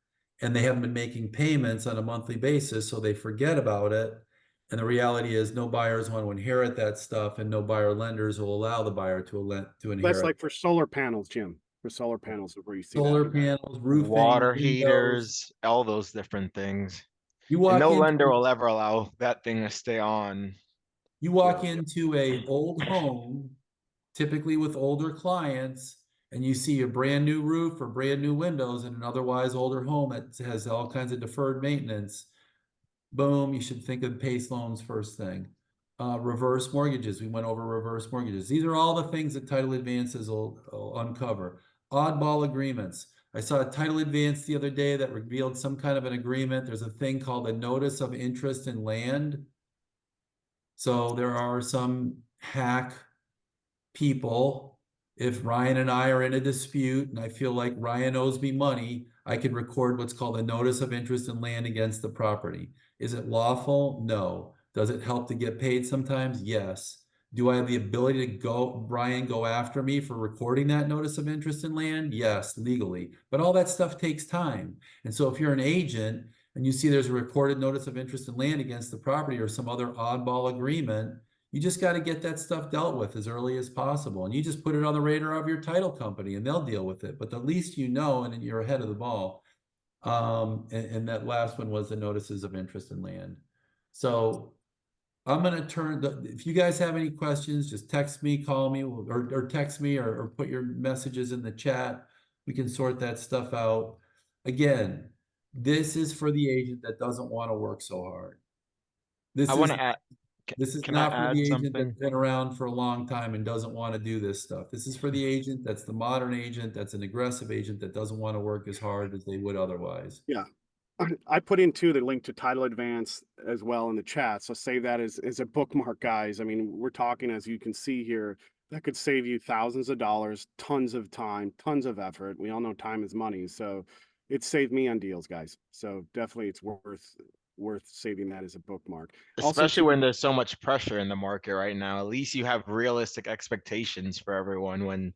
and they haven't been making payments on a monthly basis, so they forget about it. And the reality is no buyers want to inherit that stuff, and no buyer lenders will allow the buyer to inherit. That's like for solar panels, Jim. For solar panels is where you see Solar that. panels, roofing, Water windows. heaters, all those different things. You And walk no into lender will ever allow that thing to stay on. into an old home, typically with older clients, and you see a brand new roof or brand new windows in an otherwise older home that has all kinds of deferred maintenance, boom, you should think of PACE loans first thing. Reverse mortgages, we went over reverse mortgages. These are all the things that title advances will uncover. Oddball agreements. I saw a title advance the other day that revealed some kind of an agreement. There's a thing called a notice of interest in land. So there are some hack people. If Ryan and I are in a dispute and I feel like Ryan owes me money, I can record what's called a notice of interest in land against the property. Is it lawful? No. Does it help to get paid sometimes? Yes. Do I have the ability to go after me for recording that notice of interest in land? Yes, legally. But all that stuff takes time. And so if you're an agent and you see there's a recorded notice of interest in land against the property or some other oddball agreement, you just got to get that stuff dealt with as early as possible. And you just put it on the radar of your title company and they'll deal with it. But the least you know, and then you're ahead of the ball. And that last one was the notices of interest in land. So I'm going to if you guys have any questions, just text me, call me, or text me, or put your messages in the chat. We can sort that stuff out. Again, this is for the agent that doesn't want to work so hard. I want to add. This is Can I not for add the agent something? that's been around for a long time and doesn't want to do this stuff. This is for the agent that's the modern agent, that's an aggressive agent that doesn't want to work as hard as they would otherwise. Yeah. I put in too the link to Title Advance as well in the chat. So save that as a bookmark, guys. I mean, we're talking, as you can see here, that could save you thousands of dollars, tons of time, tons of effort. We all know time is money. So it saved me on deals, guys. So definitely it's worth saving that as a bookmark. Also, Especially too, when there's so much pressure in the market right now. At least you have realistic expectations for everyone when,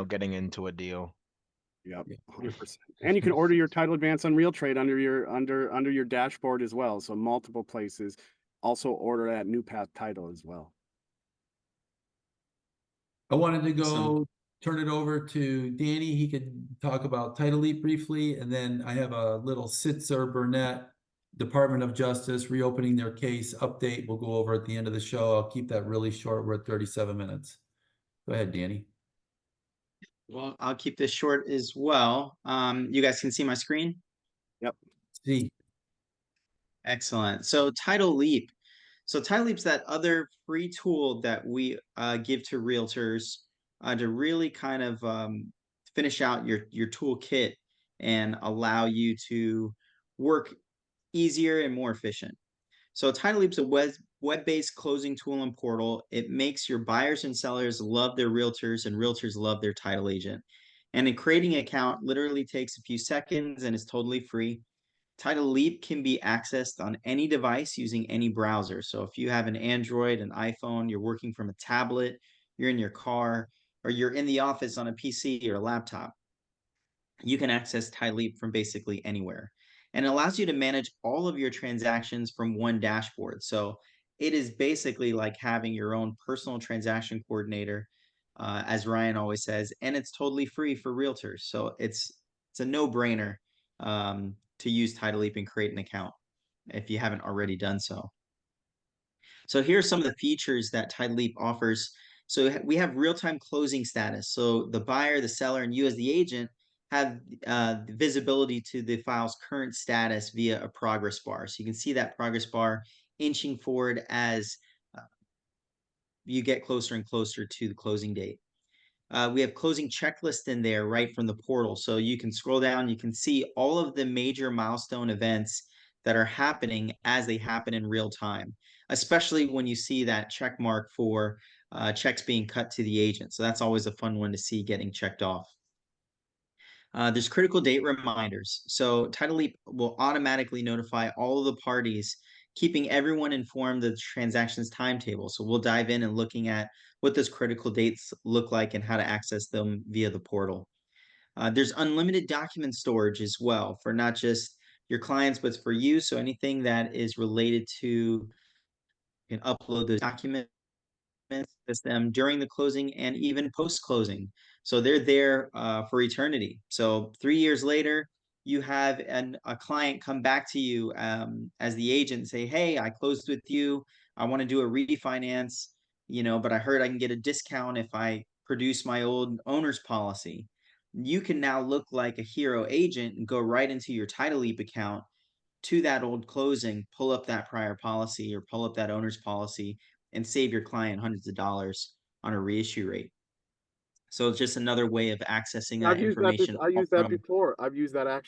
getting into a deal. yep, Yeah. 100%. And you can order your Title Advance on Real Trade under your dashboard as well. So multiple places. Also order at New Path Title as well. I wanted to Awesome. go turn it over to Danny. He could talk about Title Leap briefly, and then I have a little Sitzer Burnett Department of Justice reopening their case update. We'll go over at the end of the show. I'll keep that really short. We're at 37 minutes. Go ahead, Danny. Well, I'll keep this short as well. You guys can see my screen? Yep. See. Excellent. So Title Leap. So Title Leap's that other free tool that we give to realtors to really kind of finish out your toolkit and allow you to work easier and more efficient. So Title Leap's a web-based closing tool and portal. It makes your buyers and sellers love their realtors and realtors love their title agent. And in creating an account literally takes a few seconds and is totally free. Title Leap can be accessed on any device using any browser. So if you have an Android, an iPhone, you're working from a tablet, you're in your car, or you're in the office on a PC or a laptop, you can access Title Leap from basically anywhere. And it allows you to manage all of your transactions from one dashboard. So it is basically like having your own personal transaction coordinator, as Ryan always says, and it's totally free for realtors. So it's a no-brainer to use Title Leap and create an account if you haven't already done so. So here are some of the features that Title Leap offers. So we have real-time closing status. So the buyer, the seller, and you as the agent have visibility to the file's current status via a progress bar. So you can see that progress bar inching forward as you get closer and closer to the closing date. We have closing checklist in there right from the portal. So you can scroll down, you can see all of the major milestone events that are happening as they happen in real time, especially when you see that check mark for checks being cut to the agent. So that's always a fun one to see getting checked off. There's critical date reminders. So Title Leap will automatically notify all of the parties, keeping everyone informed of the transaction's timetable. So we'll dive in and looking at what those critical dates look like and how to access them via the portal. There's unlimited document storage as well for not just your clients, but for you. So anything that is related to, you can upload those documents them during the closing and even post closing. So they're there for eternity. So 3 years later, you have a client come back to you as the agent and say, "Hey, I closed with you. I want to do a refinance, but I heard I can get a discount if I produce my old owner's policy. You can now look like a hero agent and go right into your Title Leap account to that old closing, pull up that prior policy or pull up that owner's policy and save your client hundreds of dollars on a reissue rate. So it's just another way of accessing that information I used that from. before. I've used that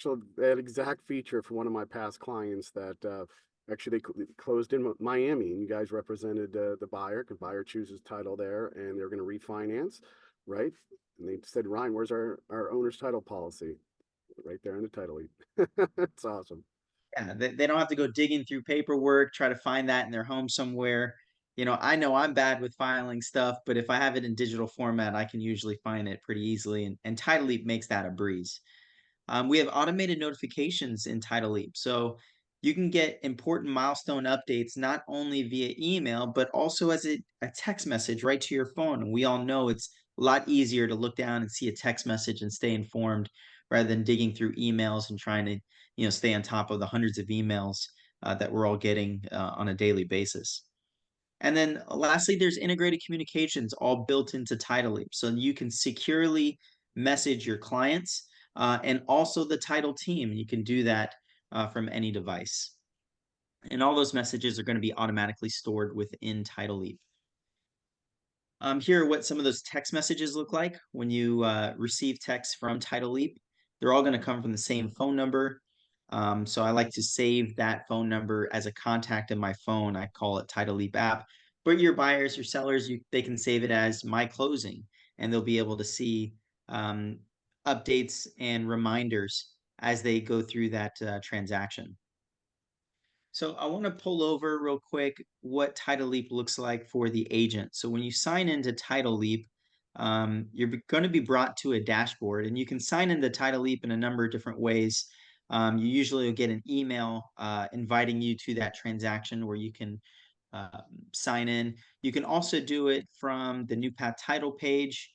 exact feature for one of my past clients that actually they closed in Miami, and you guys represented the buyer. The buyer chooses title there, and they're going to refinance, right? And they said, Ryan, where's our owner's title policy? Right there in the title lead. It's awesome. Yeah, they don't have to go digging through paperwork, try to find that in their home somewhere. I know I'm bad with filing stuff, but if I have it in digital format, I can usually find it pretty easily. And Title Leap makes that a breeze. We have automated notifications in Title Leap. So you can get important milestone updates not only via email, but also as a text message right to your phone. And we all know it's a lot easier to look down and see a text message and stay informed rather than digging through emails and trying to, stay on top of the hundreds of emails that we're all getting on a daily basis. And then lastly, there's integrated communications all built into Title Leap. So you can securely message your clients and also the title team. You can do that from any device. And all those messages are going to be automatically stored within Title Leap. Here are what some of those text messages look like when you receive text from Title Leap. They're all going to come from the same phone number. So I like to save that phone number as a contact in my phone. I call it Title Leap app. But your buyers, your sellers, they can save it as my closing, and they'll be able to see updates and reminders as they go through that transaction. So I want to pull over real quick what Title Leap looks like for the agent. So when you sign into Title Leap, you're going to be brought to a dashboard, and you can sign into Title Leap in a number of different ways. You usually will get an email inviting you to that transaction where you can sign in. You can also do it from the New Path Title page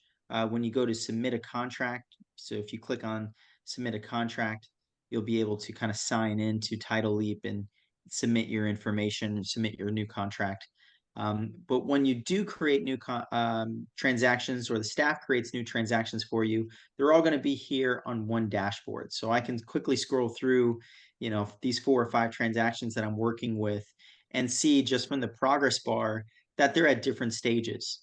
when you go to submit a contract. So if you click on submit a contract, you'll be able to kind of sign into Title Leap and submit your information and submit your new contract. But when you do create new transactions, or the staff creates new transactions for you, they're all going to be here on one dashboard. So I can quickly scroll through, these 4 or 5 transactions that I'm working with and see just from the progress bar that they're at different stages.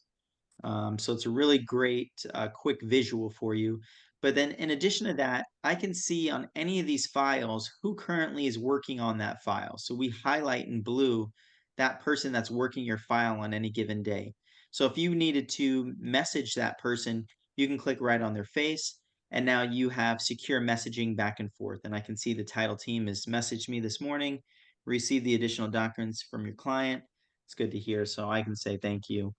So it's a really great quick visual for you. But then in addition to that, I can see on any of these files who currently is working on that file. So we highlight in blue that person that's working your file on any given day. So if you needed to message that person, you can click right on their face, and now you have secure messaging back and forth. And I can see the title team has messaged me this morning, received the additional documents from your client. It's good to hear. So I can say thank you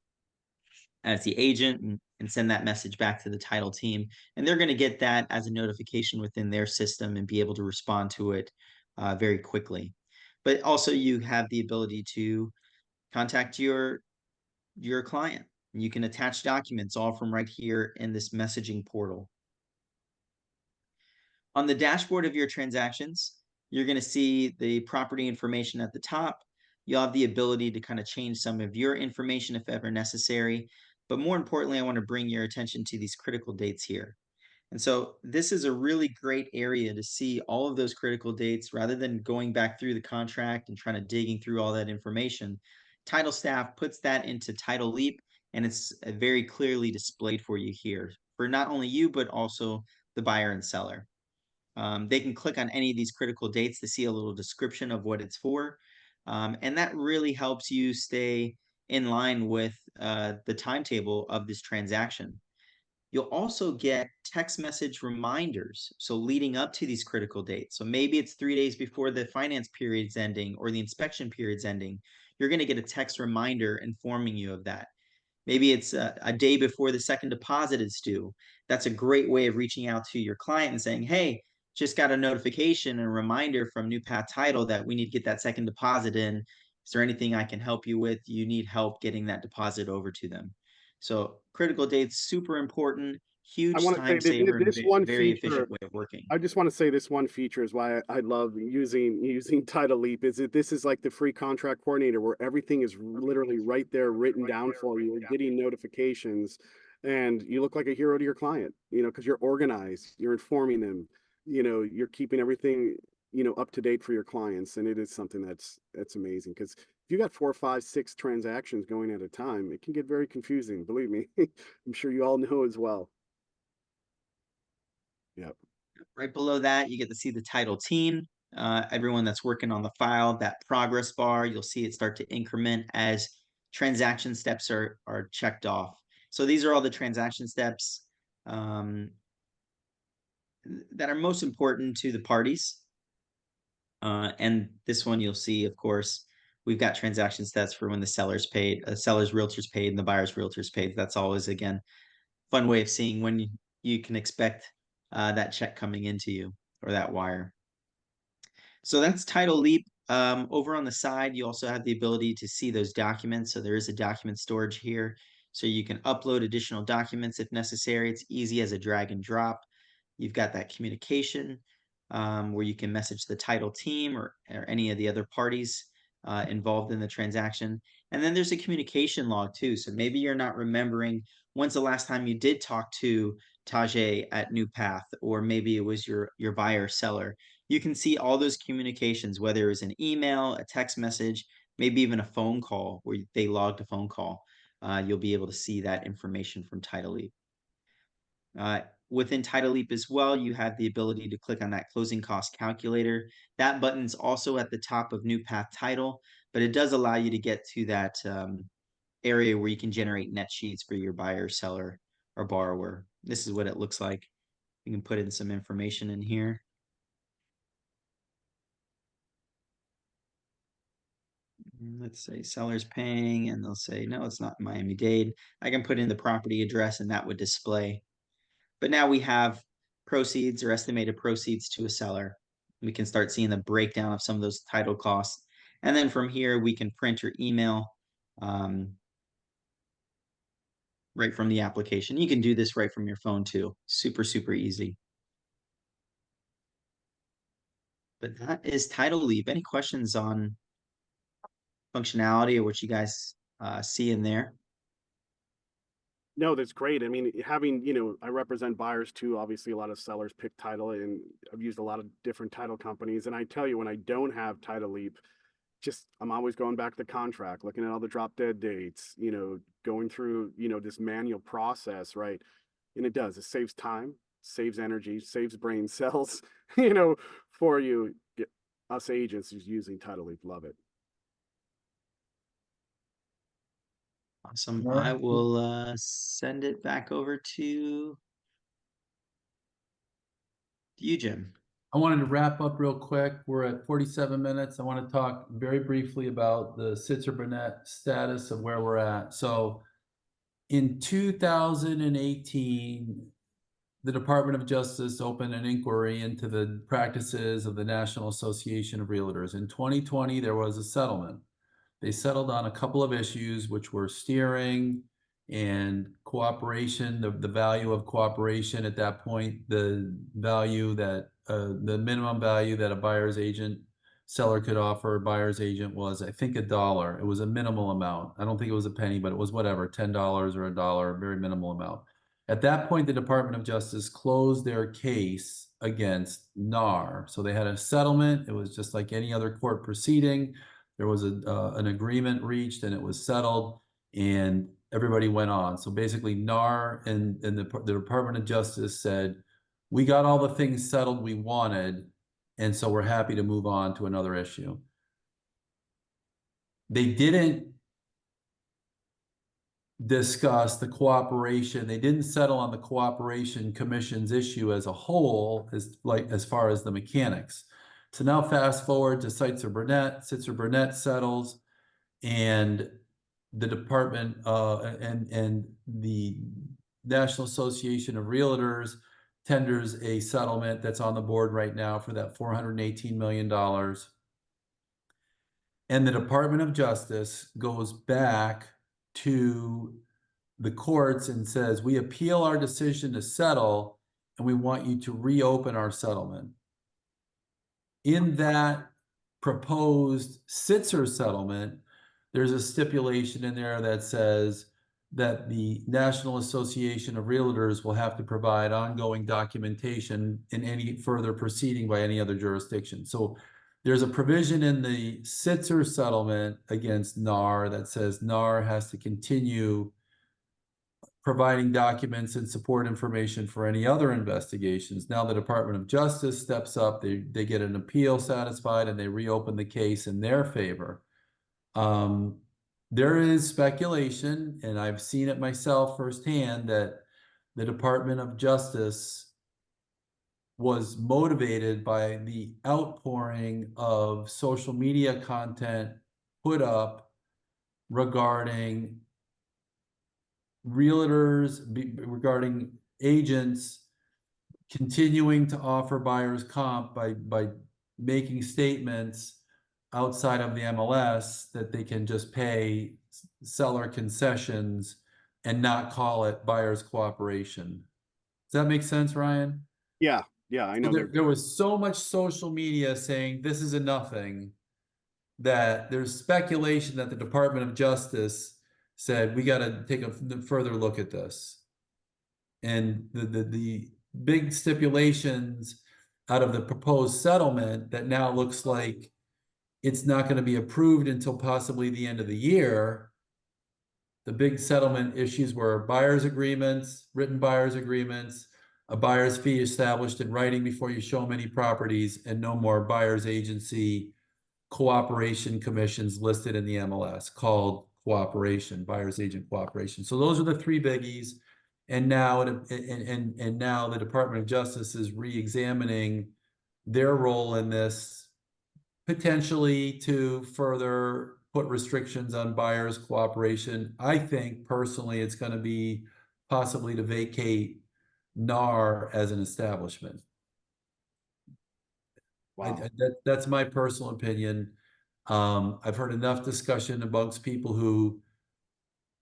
as the agent and send that message back to the title team. And they're going to get that as a notification within their system and be able to respond to it very quickly. But also you have the ability to contact your client. You can attach documents all from right here in this messaging portal. On the dashboard of your transactions, you're going to see the property information at the top. You'll have the ability to kind of change some of your information if ever necessary. But more importantly, I want to bring your attention to these critical dates here. And so this is a really great area to see all of those critical dates rather than going back through the contract and trying to digging through all that information. Title staff puts that into Title Leap, and it's very clearly displayed for you here for not only you, but also the buyer and seller. They can click on any of these critical dates to see a little description of what it's for. And that really helps you stay in line with the timetable of this transaction. You'll also get text message reminders. So leading up to these critical dates. So maybe it's 3 days before the finance period's ending or the inspection period's ending. You're going to get a text reminder informing you of that. Maybe it's a day before the second deposit is due. That's a great way of reaching out to your client and saying, hey, just got a notification and a reminder from New Path Title that we need to get that second deposit in. Is there anything I can help you with? You need help getting that deposit over to them. So critical dates, super important, I huge want to say time saver, and this one very feature. efficient way of working. I just want to say this one feature is why I love using Title Leap. Is that this is like the free contract coordinator where everything is literally right there written down for you. You're getting notifications, and you look like a hero to your client, because you're organized, you're informing them, you're keeping everything, up to date for your clients. And it is something that's amazing, because if you got 4, 5, 6 transactions going at a time, it can get very confusing. Believe me. I'm sure you all know as well. Yep. Right below that, you get to see the title team, everyone that's working on the file. That progress bar, you'll see it start to increment as transaction steps are checked off. So these are all the transaction steps that are most important to the parties. And this one you'll see, of course, we've got transaction stats for when the seller's paid, seller's realtor's paid, and the buyer's realtor's paid. That's always, again, fun way of seeing when you can expect that check coming into you, or that wire. So that's Title Leap. Over on the side, you also have the ability to see those documents. So there is a document storage here. So you can upload additional documents if necessary. It's easy as a drag and drop. You've got that communication where you can message the title team or any of the other parties involved in the transaction. And then there's a communication log too. So maybe you're not remembering when's the last time you did talk to Tajay at New Path, or maybe it was your buyer seller. You can see all those communications, whether it was an email, a text message, maybe even a phone call where they logged a phone call. You'll be able to see that information from Title Leap. Within Title Leap as well, you have the ability to click on that closing cost calculator. That button's also at the top of New Path Title, but it does allow you to get to that area where you can generate net sheets for your buyer, seller, or borrower. This is what it looks like. You can put in some information in here. Let's say seller's paying, and they'll say, no, it's not Miami-Dade. I can put in the property address and that would display. But now we have proceeds or estimated proceeds to a seller. We can start seeing the breakdown of some of those title costs. And then from here, we can print or email right from the application. You can do this right from your phone too. Super, super easy. But that is Title Leap. Any questions on functionality or what you guys see in there? No, that's great. I mean, having, I represent buyers too. Obviously, a lot of sellers pick title, and I've used a lot of different title companies. And I tell you, when I don't have Title Leap, I'm always going back to the contract, looking at all the drop dead dates, going through, this manual process, right? And it saves time, saves energy, saves brain cells, for you. Us agents who's using Title Leap love it. Awesome. All I right. will send it back over to you, Jim. I wanted to wrap up real quick. We're at 47 minutes. I want to talk very briefly about the Sitzer Burnett status of where we're at. So in 2018, the Department of Justice opened an inquiry into the practices of the National Association of Realtors. In 2020, there was a settlement. They settled on a couple of issues, which were steering and cooperation, the value of cooperation at that point, the value that the minimum value that a buyer's agent seller could offer a buyer's agent was, I think, $1. It was a minimal amount. I don't think it was a penny, but it was whatever, $10 or $1, a very minimal amount. At that point, the Department of Justice closed their case against NAR. So they had a settlement. It was just like any other court proceeding. There was an agreement reached and it was settled and everybody went on. So basically NAR and the Department of Justice said, we got all the things settled we wanted, and so we're happy to move on to another issue. They didn't discuss the cooperation. They didn't settle on the cooperation commission's issue as a whole, as far as the mechanics. So now fast forward to Sitzer Burnett settles, and the department and the National Association of Realtors tenders a settlement that's on the board right now for that $418 million. And the Department of Justice goes back to the courts and says, we appeal our decision to settle, and we want you to reopen our settlement. In that proposed Sitzer settlement, there's a stipulation in there that says that the National Association of Realtors will have to provide ongoing documentation in any further proceeding by any other jurisdiction. So there's a provision in the Sitzer settlement against NAR that says NAR has to continue providing documents and support information for any other investigations. Now the Department of Justice steps up, they get an appeal satisfied, and they reopen the case in their favor. There is speculation, and I've seen it myself firsthand, that the Department of Justice was motivated by the outpouring of social media content put up regarding realtors, regarding agents continuing to offer buyer's comp by making statements outside of the MLS that they can just pay seller concessions and not call it buyer's cooperation. Does that make sense, Ryan? Yeah, I know. There was so much social media saying this is a nothing that there's speculation that the Department of Justice said, we got to take a further look at this. And the big stipulations out of the proposed settlement that now looks like it's not going to be approved until possibly the end of the year. The big settlement issues were buyer's agreements, written buyer's agreements, a buyer's fee established in writing before you show them any properties, and no more buyer's agency cooperation commissions listed in the MLS called cooperation, buyer's agent cooperation. So those are the three biggies. And now, and now the Department of Justice is re-examining their role in this, potentially to further put restrictions on buyers' cooperation. I think personally it's going to be possibly to vacate NAR as an establishment. Wow. That's my personal opinion. I've heard enough discussion amongst people who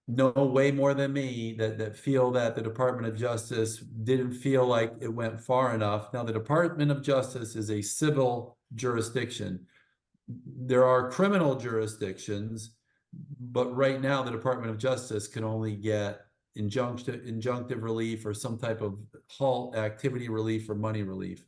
know way more than me that feel that the Department of Justice didn't feel like it went far enough. Now, the Department of Justice is a civil jurisdiction. There are criminal jurisdictions, but right now the Department of Justice can only get injunctive relief or some type of halt activity relief or money relief.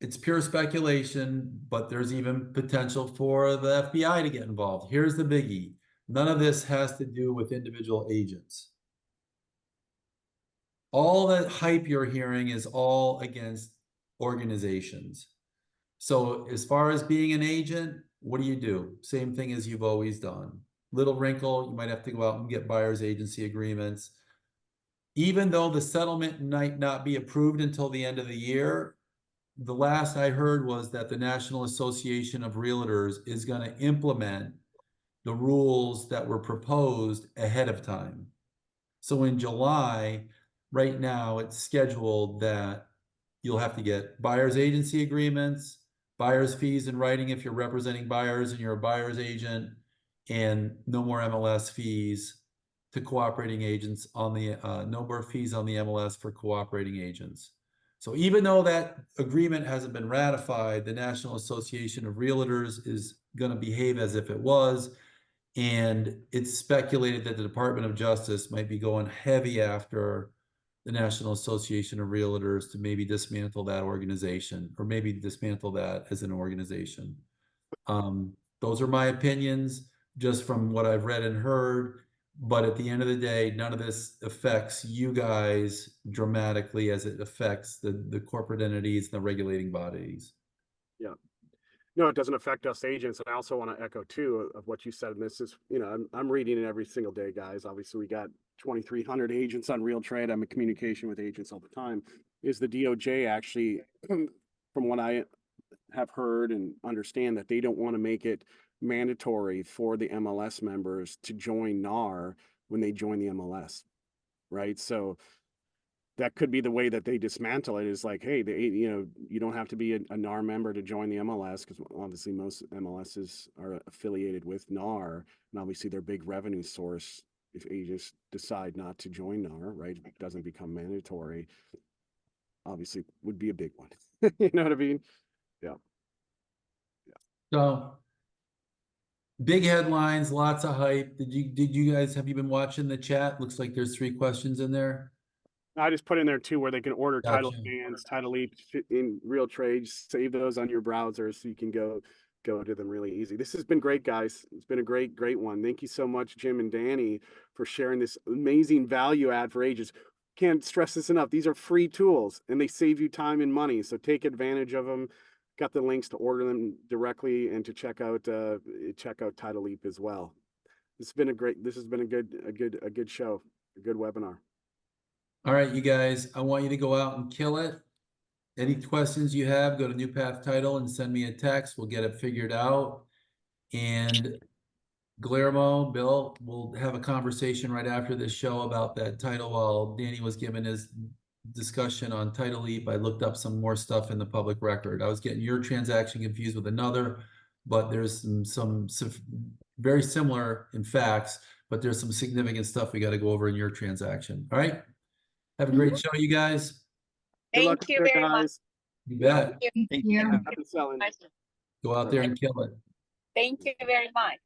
It's pure speculation, but there's even potential for the FBI to get involved. Here's the biggie. None of this has to do with individual agents. All that hype you're hearing is all against organizations. So as far as being an agent, what do? Same thing as you've always done. Little wrinkle, you might have to go out and get buyer's agency agreements. Even though the settlement might not be approved until the end of the year, the last I heard was that the National Association of Realtors is going to implement the rules that were proposed ahead of time. So in July, right now, it's scheduled that you'll have to get buyer's agency agreements, buyer's fees in writing if you're representing buyers and you're a buyer's agent, and no more MLS fees to cooperating agents on the, no more fees on the MLS for cooperating agents. So even though that agreement hasn't been ratified, the National Association of Realtors is going to behave as if it was. And it's speculated that the Department of Justice might be going heavy after the National Association of Realtors to maybe dismantle that organization, or maybe dismantle that as an organization. Those are my opinions just from what I've read and heard. But at the end of the day, none of this affects you guys dramatically as it affects the corporate entities and the regulating bodies. Yeah. No, it doesn't affect us agents. And I also want to echo too of what you said. And this is, I'm reading it every single day, guys. Obviously, we got 2,300 agents on Real Trade. I'm in communication with agents all the time. Is the DOJ actually, from what I have heard and understand, that they don't want to make it mandatory for the MLS members to join NAR when they join the MLS, right? So that could be the way that they dismantle it, is like, hey, you don't have to be a NAR member to join the MLS, because obviously most MLSs are affiliated with NAR, and obviously their big revenue source, if agents decide not to join NAR, right, it doesn't become mandatory, obviously would be a big one. You know what I mean? Yeah. So Big headlines, lots of hype. Have you been watching the chat? Looks like there's 3 questions in there. I just put in there too where they can order title Gotcha. advance, title leap in real trades. Save those on your browser so you can go to them really easy. This has been great, guys. It's been a great one. Thank you so much, Jim and Danny, for sharing this amazing value add for agents. Can't stress this enough. These are free tools and they save you time and money. So take advantage of them. Got the links to order them directly and to check out Title Leap as well. This has been a good show, a good webinar. All right, you guys, I want you to go out and kill it. Any questions you have, go to New Path Title and send me a text. We'll get it figured out. And Guillermo, Bill, we'll have a conversation right after this show about that title. While Danny was giving his discussion on Title Leap, I looked up some more stuff in the public record. I was getting your transaction confused with another, but there's some very similar in facts, but there's some significant stuff we got to go over in your transaction. All right. Have a great show, you guys. Good luck Thank you out there, very much. guys. You bet. Thank you. Happy selling. Go out there and kill it. Thank you very much.